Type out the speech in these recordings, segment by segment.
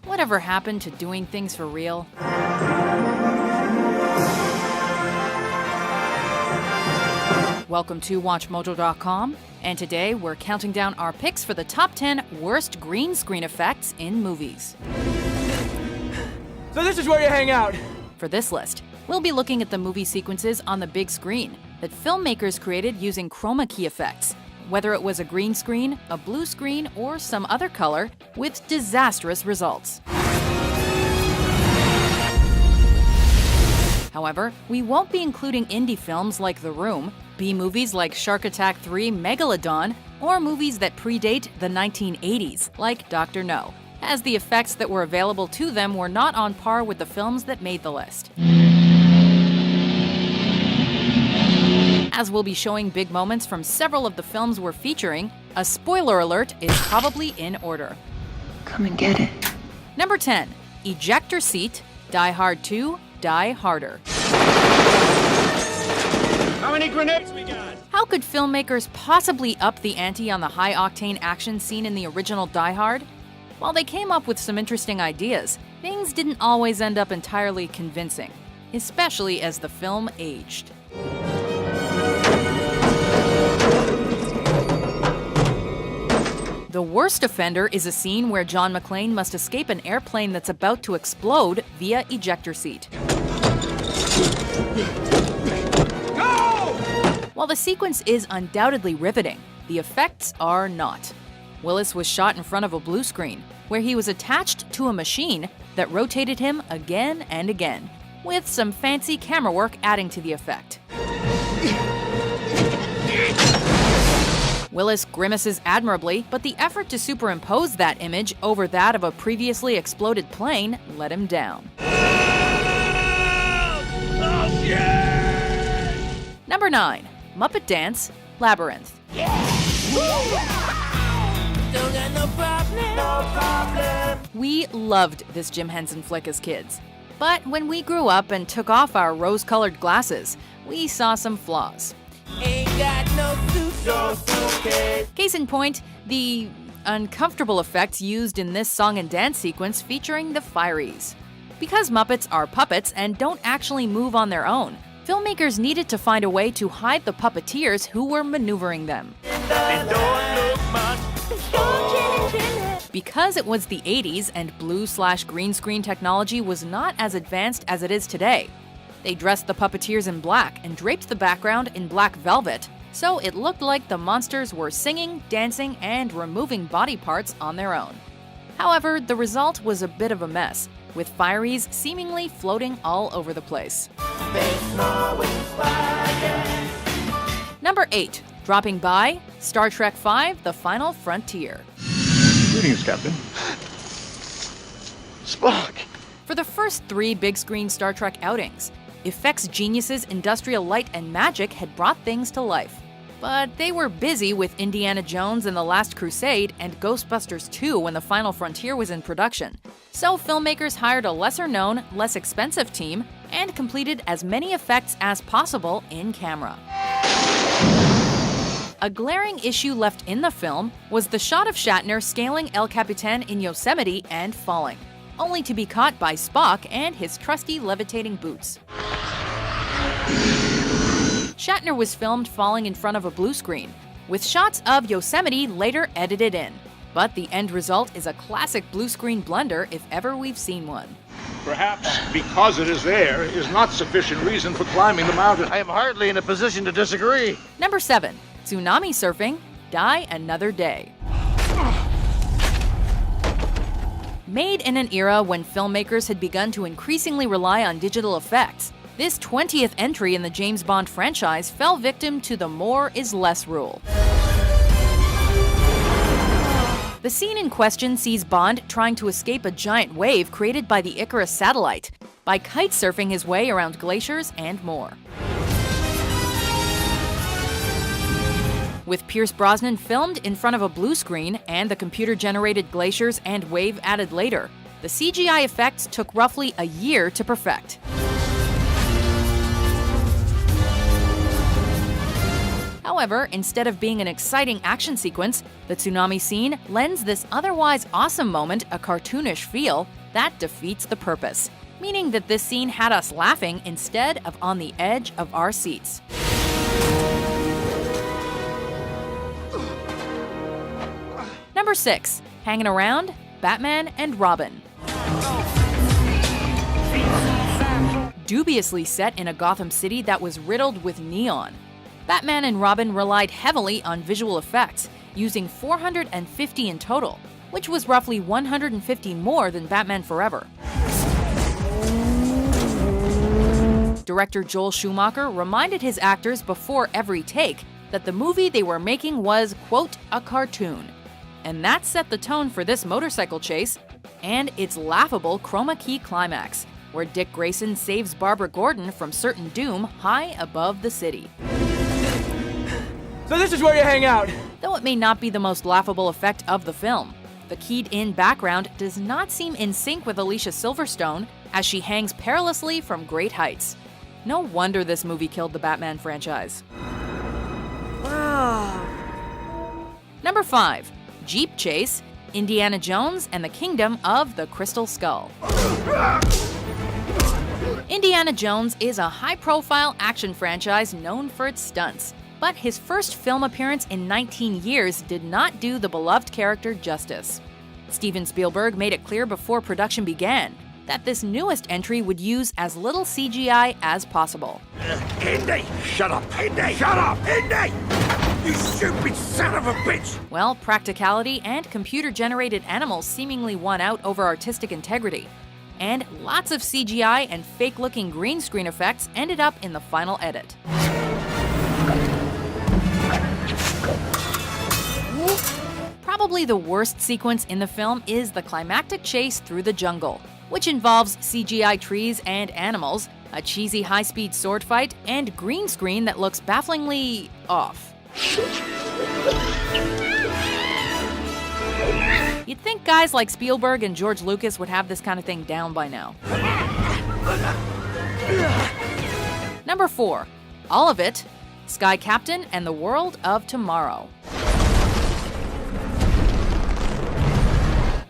Whatever happened to doing things for real? Welcome to WatchMojo.com, and today we're counting down our picks for the top 10 worst green screen effects in movies. So this is where you hang out. For this list, we'll be looking at the movie sequences on the big screen that filmmakers created using chroma key effects, whether it was a green screen, a blue screen, or some other color, with disastrous results. However, we won't be including indie films like The Room, B-movies like Shark Attack 3 Megalodon, or movies that predate the 1980s, like Dr. No, as the effects that were available to them were not on par with the films that made the list. As we'll be showing big moments from several of the films we're featuring, a spoiler alert is probably in order. Come and get it. Number 10. Ejector Seat, Die Hard 2, Die Harder. How many grenades we got? How could filmmakers possibly up the ante on the high-octane action scene in the original Die Hard? While they came up with some interesting ideas, things didn't always end up entirely convincing, especially as the film aged. The worst offender is a scene where John McClane must escape an airplane that's about to explode via ejector seat. Go! While the sequence is undoubtedly riveting, the effects are not. Willis was shot in front of a blue screen, where he was attached to a machine that rotated him again and again, with some fancy camera work adding to the effect. Willis grimaces admirably, but the effort to superimpose that image over that of a previously exploded plane let him down. Oh, shit! Number 9. Muppet Dance, Labyrinth. Don't got no problem, no problem. We loved this Jim Henson flick as kids. But when we grew up and took off our rose-colored glasses, we saw some flaws. Ain't got no suitcase. Case in point, the uncomfortable effects used in this song and dance sequence featuring the Fireys. Because Muppets are puppets and don't actually move on their own, filmmakers needed to find a way to hide the puppeteers who were maneuvering them. And don't look much. Because it was the 80s and blue/green screen technology was not as advanced as it is today, they dressed the puppeteers in black and draped the background in black velvet, so it looked like the monsters were singing, dancing, and removing body parts on their own. However, the result was a bit of a mess, with Fireys seemingly floating all over the place. Number 8. Dropping by, Star Trek V: The Final Frontier. Greetings, Captain. Spock! For the first 3 big-screen Star Trek outings, effects geniuses Industrial Light and Magic had brought things to life. But they were busy with Indiana Jones and the Last Crusade and Ghostbusters 2 when The Final Frontier was in production. So filmmakers hired a lesser-known, less expensive team and completed as many effects as possible in camera. A glaring issue left in the film was the shot of Shatner scaling El Capitan in Yosemite and falling, only to be caught by Spock and his trusty levitating boots. Shatner was filmed falling in front of a blue screen, with shots of Yosemite later edited in. But the end result is a classic blue screen blunder if ever we've seen one. Perhaps because it is there is not sufficient reason for climbing the mountain. I am hardly in a position to disagree. Number 7. Tsunami Surfing, Die Another Day. Made in an era when filmmakers had begun to increasingly rely on digital effects, this 20th entry in the James Bond franchise fell victim to the more is less rule. The scene in question sees Bond trying to escape a giant wave created by the Icarus satellite, by kite surfing his way around glaciers and more. With Pierce Brosnan filmed in front of a blue screen and the computer-generated glaciers and wave added later, the CGI effects took roughly a year to perfect. However, instead of being an exciting action sequence, the tsunami scene lends this otherwise awesome moment a cartoonish feel that defeats the purpose, meaning that this scene had us laughing instead of on the edge of our seats. Number 6. Hanging Around, Batman and Robin. Dubiously set in a Gotham City that was riddled with neon, Batman and Robin relied heavily on visual effects, using 450 in total, which was roughly 150 more than Batman Forever. Director Joel Schumacher reminded his actors before every take that the movie they were making was, quote, a cartoon. And that set the tone for this motorcycle chase and its laughable chroma key climax, where Dick Grayson saves Barbara Gordon from certain doom high above the city. So this is where you hang out. Though it may not be the most laughable effect of the film, the keyed-in background does not seem in sync with Alicia Silverstone as she hangs perilously from great heights. No wonder this movie killed the Batman franchise. Number 5. Jeep Chase, Indiana Jones and the Kingdom of the Crystal Skull. Indiana Jones is a high-profile action franchise known for its stunts, but his first film appearance in 19 years did not do the beloved character justice. Steven Spielberg made it clear before production began that this newest entry would use as little CGI as possible. Indy! Shut up, Indy! Shut up, Indy! You stupid son of a bitch! Well, practicality and computer-generated animals seemingly won out over artistic integrity, and lots of CGI and fake-looking green screen effects ended up in the final edit. Probably the worst sequence in the film is the climactic chase through the jungle, which involves CGI trees and animals, a cheesy high-speed sword fight, and green screen that looks bafflingly off. You'd think guys like Spielberg and George Lucas would have this kind of thing down by now. Number 4. All of It, Sky Captain and the World of Tomorrow.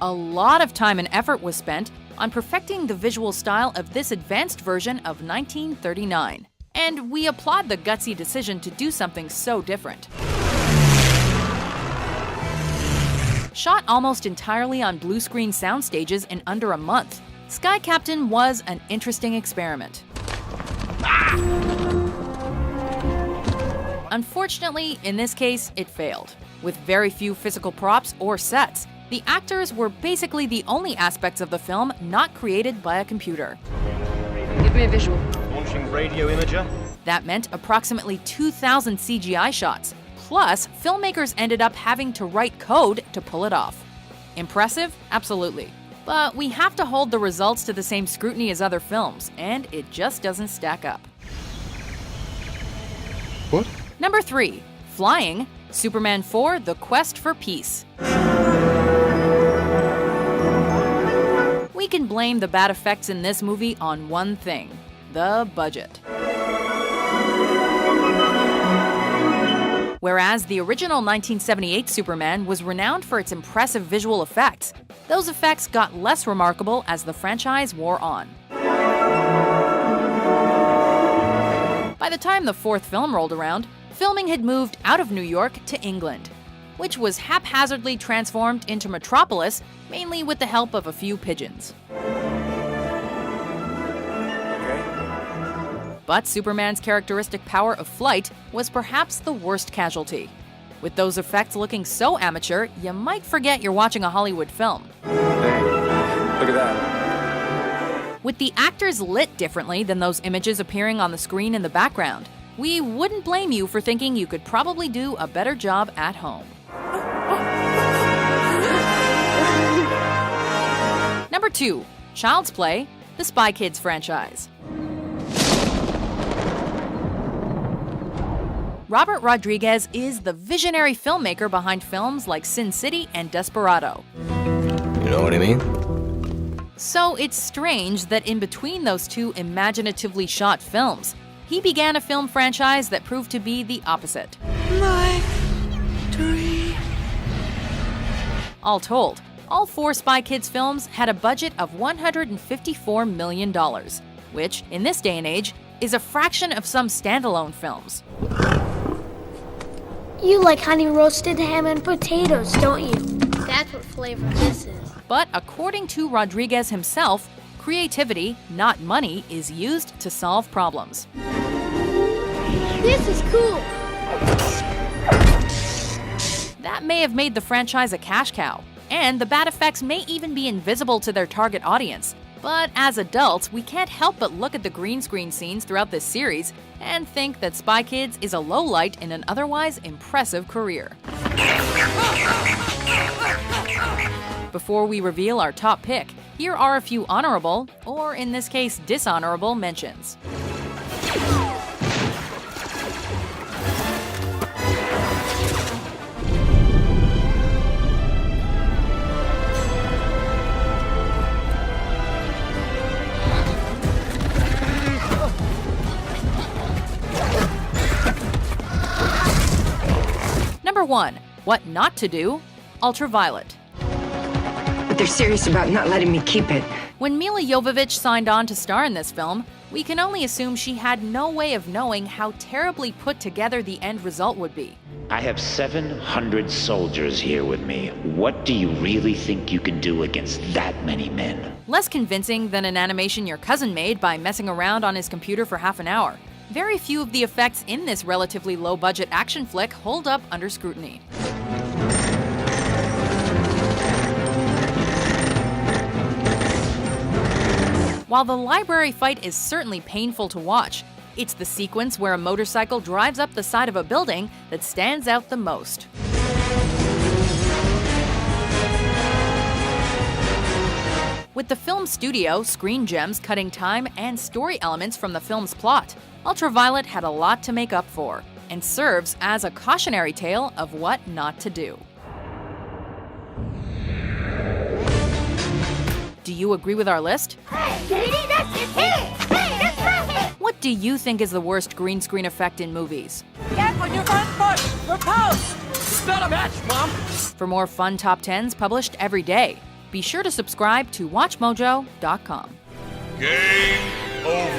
A lot of time and effort was spent on perfecting the visual style of this advanced version of 1939, and we applaud the gutsy decision to do something so different. Shot almost entirely on blue screen sound stages in under a month, Sky Captain was an interesting experiment. Unfortunately, in this case, it failed. With very few physical props or sets, the actors were basically the only aspects of the film not created by a computer. Give me a visual. Launching radio imager. That meant approximately 2,000 CGI shots, plus filmmakers ended up having to write code to pull it off. Impressive? Absolutely. But we have to hold the results to the same scrutiny as other films, and it just doesn't stack up. What? Number 3. Flying, Superman 4: The Quest for Peace. We can blame the bad effects in this movie on one thing: the budget. Whereas the original 1978 Superman was renowned for its impressive visual effects, those effects got less remarkable as the franchise wore on. By the time the fourth film rolled around, filming had moved out of New York to England, which was haphazardly transformed into Metropolis, mainly with the help of a few pigeons. But Superman's characteristic power of flight was perhaps the worst casualty. With those effects looking so amateur, you might forget you're watching a Hollywood film. Hey, look at that. With the actors lit differently than those images appearing on the screen in the background, we wouldn't blame you for thinking you could probably do a better job at home. Number 2. Child's Play, the Spy Kids franchise. Robert Rodriguez is the visionary filmmaker behind films like Sin City and Desperado. You know what I mean? So it's strange that in between those two imaginatively shot films, he began a film franchise that proved to be the opposite. My dream. All told, all 4 Spy Kids films had a budget of $154 million, which, in this day and age, is a fraction of some standalone films. You like honey roasted ham and potatoes, don't you? That's what flavor this is. But according to Rodriguez himself, creativity, not money, is used to solve problems. This is cool. That may have made the franchise a cash cow, and the bad effects may even be invisible to their target audience. But as adults, we can't help but look at the green screen scenes throughout this series and think that Spy Kids is a lowlight in an otherwise impressive career. Before we reveal our top pick, here are a few honorable, or in this case dishonorable, mentions. Number 1. What Not to Do? Ultraviolet. But they're serious about not letting me keep it. When Milla Jovovich signed on to star in this film, we can only assume she had no way of knowing how terribly put together the end result would be. I have 700 soldiers here with me. What do you really think you can do against that many men? Less convincing than an animation your cousin made by messing around on his computer for half an hour. Very few of the effects in this relatively low-budget action flick hold up under scrutiny. While the library fight is certainly painful to watch, it's the sequence where a motorcycle drives up the side of a building that stands out the most. With the film studio, Screen Gems cutting time and story elements from the film's plot, Ultraviolet had a lot to make up for, and serves as a cautionary tale of what not to do. Do you agree with our list? What do you think is the worst green screen effect in movies? Get on your front foot! Repulse! It's not a match, Mom! For more fun top 10s published every day, be sure to subscribe to WatchMojo.com. Game over.